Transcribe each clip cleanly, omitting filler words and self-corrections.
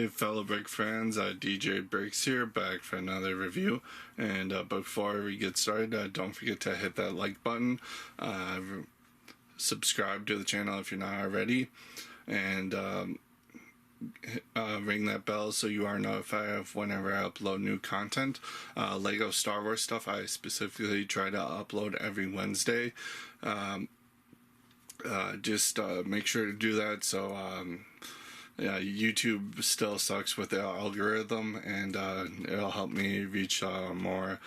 Hey fellow Brick fans, DJ Bricks here, back for another review. And before we get started, don't forget to hit that like button, subscribe to the channel if you're not already, and ring that bell so you are notified of whenever I upload new content. Lego Star Wars stuff I specifically try to upload every Wednesday. Just make sure to do that so yeah, YouTube still sucks with the algorithm, and it'll help me reach more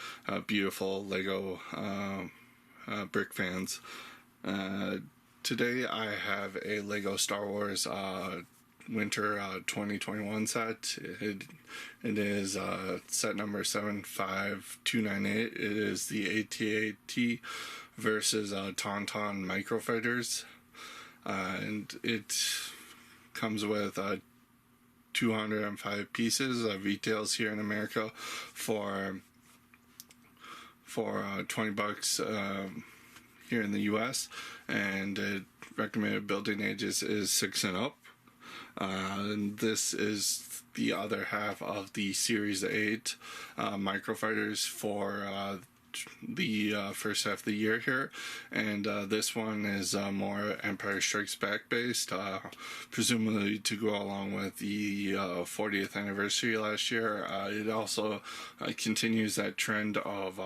beautiful Lego brick fans. Today I have a Lego Star Wars Winter 2021 set. It is set number 75298. It is the ATAT versus Tauntaun Microfighters, and it comes with 205 pieces. Retails here in America for $20 here in the US, and recommended building ages is 6 and up. And this is the other half of the Series 8 Microfighters for the first half of the year here, and this one is more Empire Strikes Back based, presumably to go along with the 40th anniversary last year. It also continues that trend of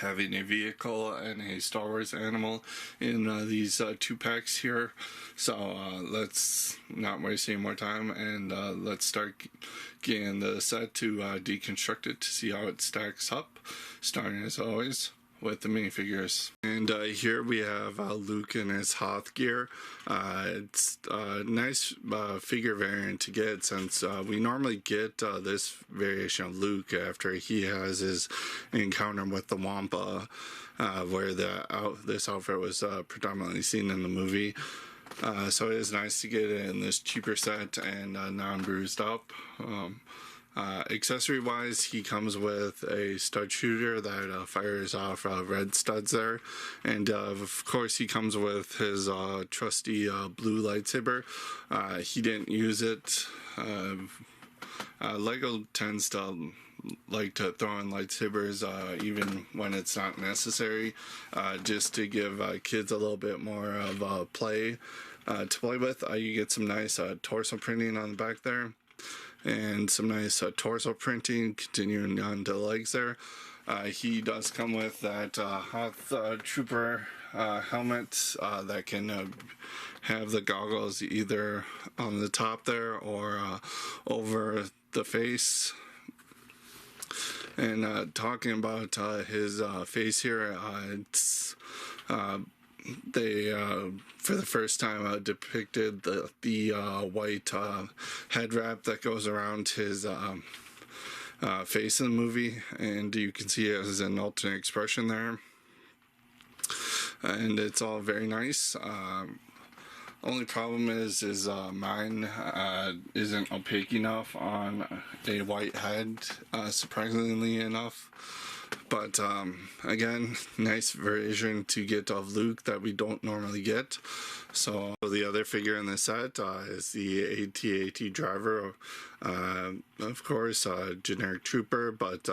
having a vehicle and a Star Wars animal in these two packs here. So let's not waste any more time, and let's start getting the set to deconstruct it to see how it stacks up, starting as always with the minifigures. And here we have Luke in his Hoth gear. It's a nice figure variant to get, since we normally get this variation of Luke after he has his encounter with the Wampa, where this outfit was predominantly seen in the movie. So it is nice to get it in this cheaper set and non-bruised up. Accessory wise, he comes with a stud shooter that fires off red studs there, and of course he comes with his trusty blue lightsaber. He didn't use it. Lego tends to like to throw in lightsabers even when it's not necessary, just to give kids a little bit more of play to play with. You get some nice torso printing on the back there, and some nice torso printing continuing on to the legs there. He does come with that Hoth Trooper helmet that can have the goggles either on the top there or over the face. And talking about his face here, it's they for the first time depicted the white head wrap that goes around his face in the movie, and you can see it as an alternate expression there, and it's all very nice. Only problem is mine isn't opaque enough on a white head, surprisingly enough. But again, nice version to get of Luke that we don't normally get. So the other figure in the set is the AT-AT driver, of course, generic trooper, but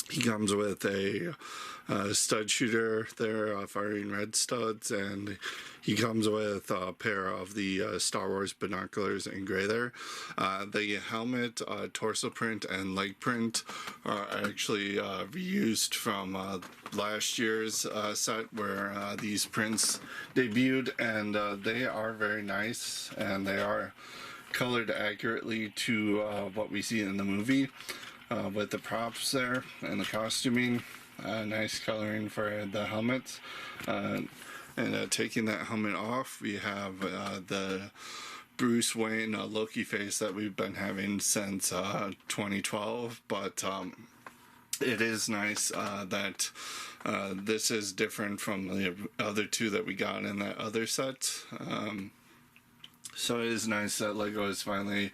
he comes with a stud shooter there, firing red studs, and he comes with a pair of the Star Wars binoculars in gray there. The helmet, torso print, and leg print are actually reused from last year's set, where these prints debuted, and they are very nice, and they are colored accurately to what we see in the movie. With the props there and the costuming, nice coloring for the helmets. And taking that helmet off, we have the Bruce Wayne Loki face that we've been having since 2012, but it is nice that this is different from the other two that we got in that other set. So it is nice that Lego is finally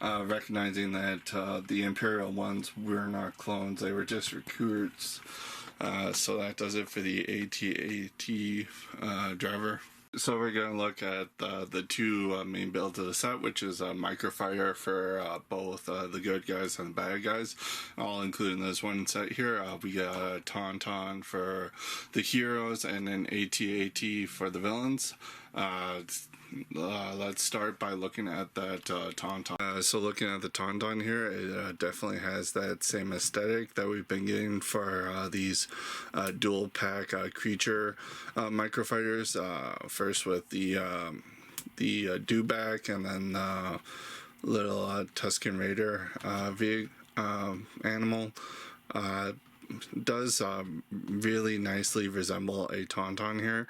recognizing that the Imperial ones were not clones, they were just recruits. So that does it for the AT-AT driver. So we're going to look at the two main builds of the set, which is a Microfighter for both the good guys and the bad guys, all included in this one set here. We got a Tauntaun for the heroes and an ATAT for the villains. Let's start by looking at that Tauntaun. So looking at the Tauntaun here, it definitely has that same aesthetic that we've been getting for these dual pack creature microfighters. First with the dewback, and then little Tusken Raider animal. Does really nicely resemble a Tauntaun here.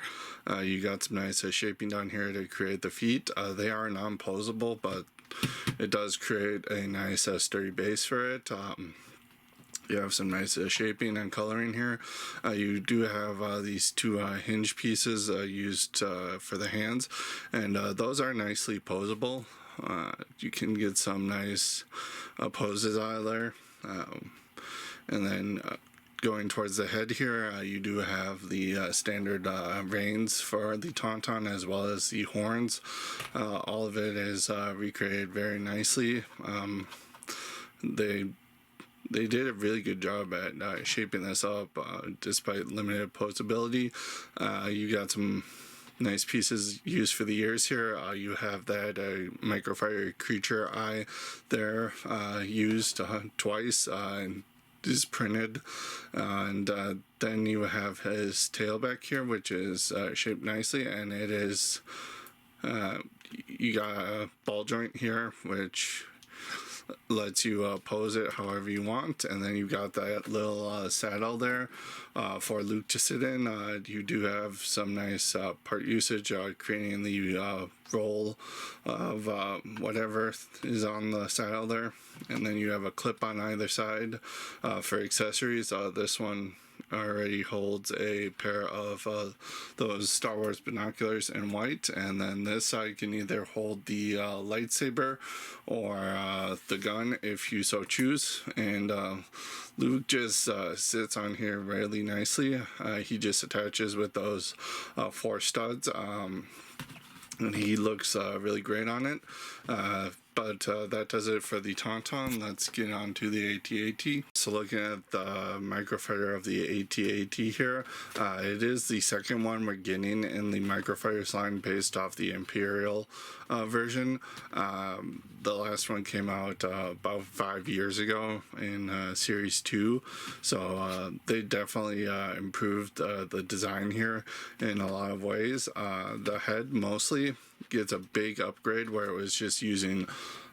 You got some nice shaping down here to create the feet. They are non-posable, but it does create a nice sturdy base for it. You have some nice shaping and coloring here. You do have these two hinge pieces used for the hands, and those are nicely posable. You can get some nice poses out of there. And then going towards the head here, you do have the standard reins for the Tauntaun, as well as the horns. All of it is recreated very nicely. They did a really good job at shaping this up, despite limited posability. You got some nice pieces used for the ears here. You have that Microfighter creature eye there, used twice, and is printed, and then you have his tail back here, which is shaped nicely, and it is you got a ball joint here, which lets you pose it however you want, and then you've got that little saddle there for Luke to sit in. You do have some nice part usage, creating the roll of whatever is on the saddle there, and then you have a clip on either side for accessories. This one already holds a pair of those Star Wars binoculars in white, and then this side can either hold the lightsaber or the gun if you so choose. And Luke just sits on here really nicely. He just attaches with those 4 studs, and he looks really great on it. But that does it for the Tauntaun. Let's get on to the AT-AT. So looking at the Microfighter of the AT-AT here, it is the second one we're getting in the Microfighters line based off the Imperial version. The last one came out about 5 years ago in Series 2, so they definitely improved the design here in a lot of ways. The head mostly gets a big upgrade, where it was just using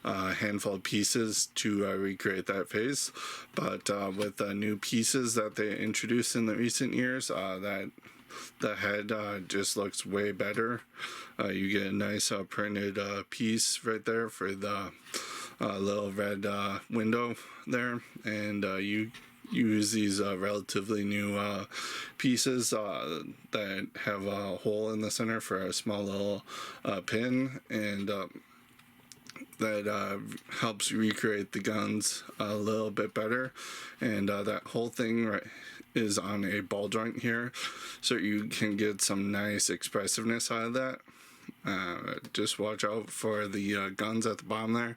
a handful of pieces to recreate that face, but with the new pieces that they introduced in the recent years, that the head just looks way better. You get a nice printed piece right there for the little red window there, and you use these relatively new pieces that have a hole in the center for a small little pin, and that helps recreate the guns a little bit better. And that whole thing is on a ball joint here, so you can get some nice expressiveness out of that. Just watch out for the guns at the bottom there.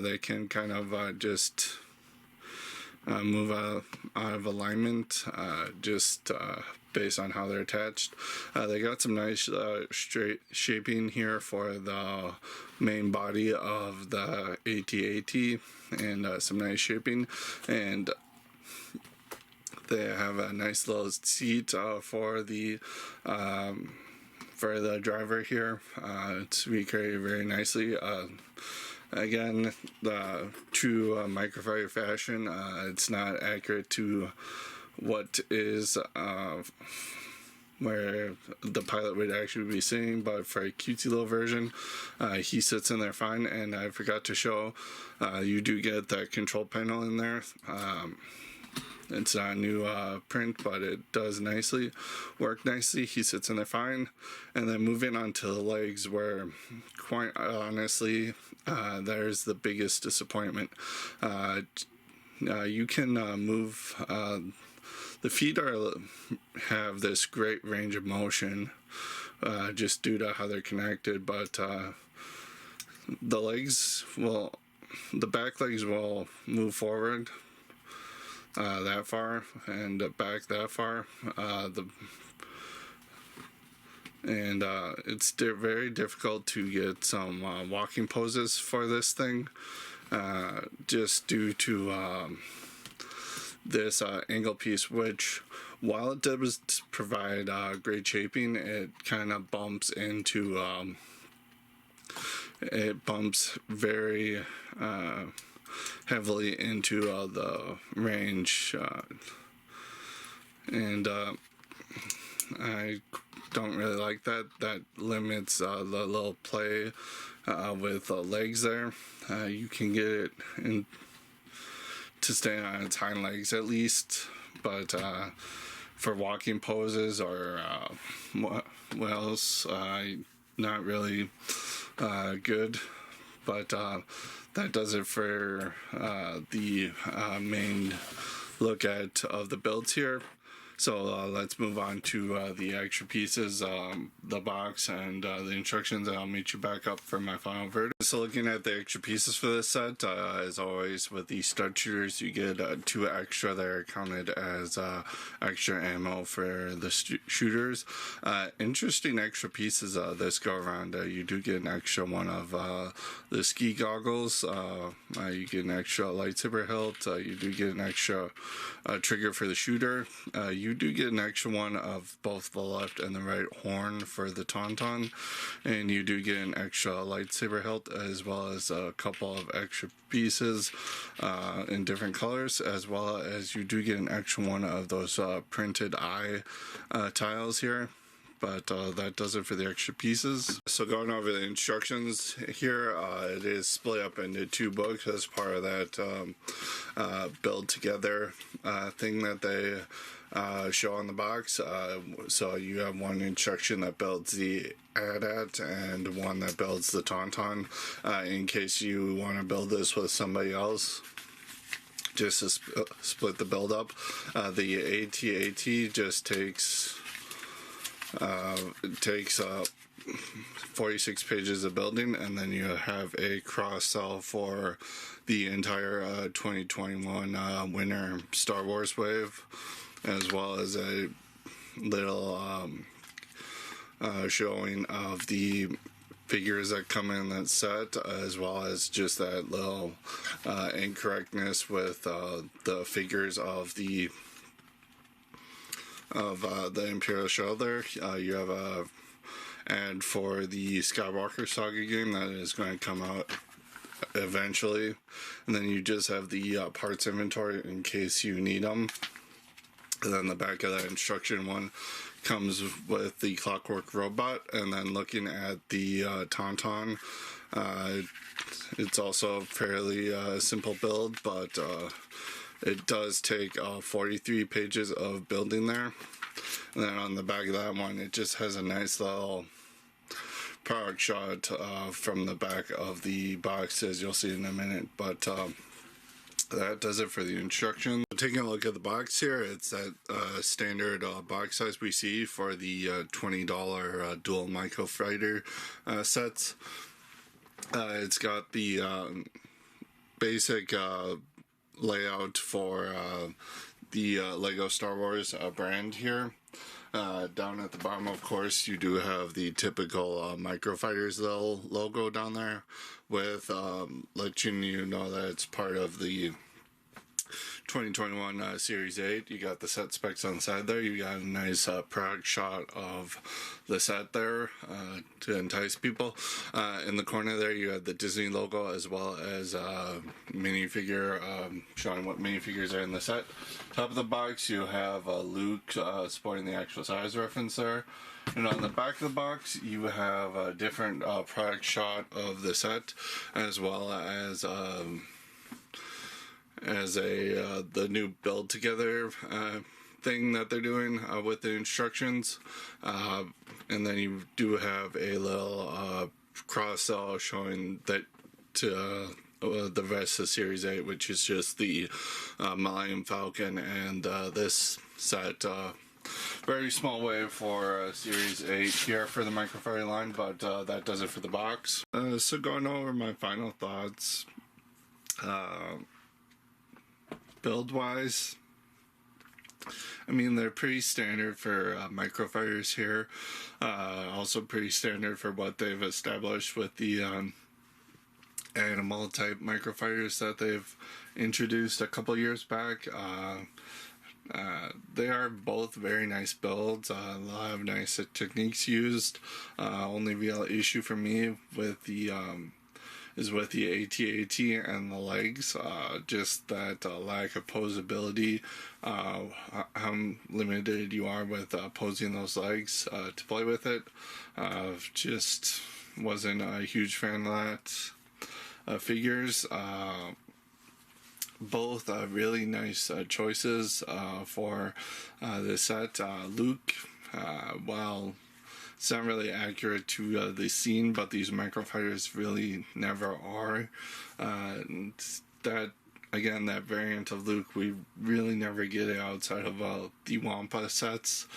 They can kind of just move out of alignment, just based on how they're attached. They got some nice straight shaping here for the main body of the AT-AT, and some nice shaping, and they have a nice little seat for the driver here. It's recreated very nicely. Again, the true Microfighter fashion, it's not accurate to what is where the pilot would actually be sitting, but for a cutesy little version, he sits in there fine. And I forgot to show, you do get that control panel in there. It's not a new print, but it does work nicely. He sits in there fine. And then moving on to the legs, where quite honestly, there's the biggest disappointment. You can move, the feet have this great range of motion just due to how they're connected. But the legs will, the back legs will move forward that far and back that far. It's very difficult to get some walking poses for this thing, just due to this angle piece, which, while it does provide great shaping, it kind of bumps into it bumps very heavily into the range, and I don't really like that. That limits the little play with the legs there. You can get it in to stay on its hind legs at least, but for walking poses or what else, not really good. But that does it for the main look at of the builds here. So let's move on to the extra pieces, the box, and the instructions, and I'll meet you back up for my final verdict. So looking at the extra pieces for this set, as always with the stud shooters, you get 2 extra that are counted as extra ammo for the shooters. Interesting extra pieces this go around. You do get an extra one of the ski goggles. You get an extra lightsaber hilt. You do get an extra trigger for the shooter. You do get an extra one of both the left and the right horn for the Tauntaun, and you do get an extra lightsaber hilt, as well as a couple of extra pieces in different colors, as well as you do get an extra one of those printed eye tiles here. But that does it for the extra pieces. So going over the instructions here, it is split up into 2 books as part of that build together thing that they show on the box. So you have one instruction that builds the ATAT and one that builds the Tauntaun, in case you want to build this with somebody else, just to split the build up. The ATAT just takes 46 pages of building, and then you have a cross sell for the entire 2021 winter Star Wars wave, as well as a little showing of the figures that come in that set, as well as just that little incorrectness with the figures of the Imperial Shell there. You have a ad for the Skywalker Saga game that is going to come out eventually, and then you just have the parts inventory in case you need them. And then the back of that instruction one comes with the Clockwork Robot. And then looking at the Tauntaun, it's also a fairly simple build, but it does take 43 pages of building there. And then on the back of that one, it just has a nice little product shot from the back of the box, as you'll see in a minute. But that does it for the instructions. Taking a look at the box here, it's that standard box size we see for the $20 dual Microfighter sets. It's got the basic layout for the Lego Star Wars brand here. Down at the bottom, of course, you do have the typical Microfighters little logo down there, with letting you know that it's part of the 2021 Series 8. You got the set specs on the side there. You got a nice product shot of the set there to entice people. In the corner there, you have the Disney logo, as well as minifigure showing what minifigures are in the set. Top of the box, you have Luke sporting the actual size reference there. And on the back of the box, you have a different product shot of the set, as well as the new build together thing that they're doing with the instructions. And then you do have a little cross sell showing that to the rest of Series 8, which is just the Millennium Falcon and this set very small wave for Series 8 here for the Microfighter line, but that does it for the box. So going over my final thoughts, build-wise, I mean, they're pretty standard for Microfighters here. Also pretty standard for what they've established with the animal type Microfighters that they've introduced a couple years back. They are both very nice builds, a lot of nice techniques used. Only real issue for me with the is with the ATAT and the legs, just that lack of posability, how limited you are with posing those legs to play with it. Just wasn't a huge fan of that. Figures, both really nice choices for this set. Luke, while it's not really accurate to the scene, but these Microfighters really never are. And that, again, that variant of Luke, we really never get it outside of the Wampa sets.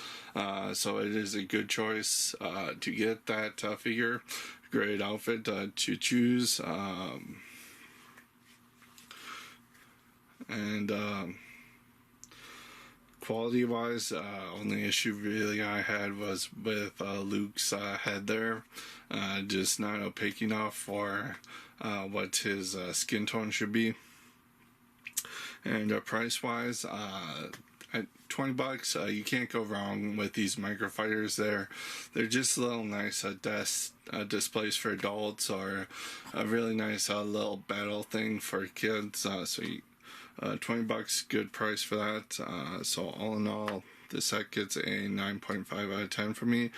So it is a good choice to get that figure. Great outfit to choose. Quality wise, only issue really I had was with Luke's head there. Just not opaque enough for what his skin tone should be. And price wise, at $20, you can't go wrong with these Microfighters. They're just little nice displays for adults, or a really nice little battle thing for kids. So you, $20, good price for that. So all in all, this set gets a 9.5 out of 10 for me.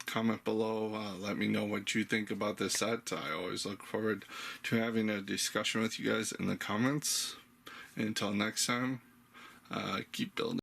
Comment below, let me know what you think about this set. I always look forward to having a discussion with you guys in the comments. Until next time, keep building.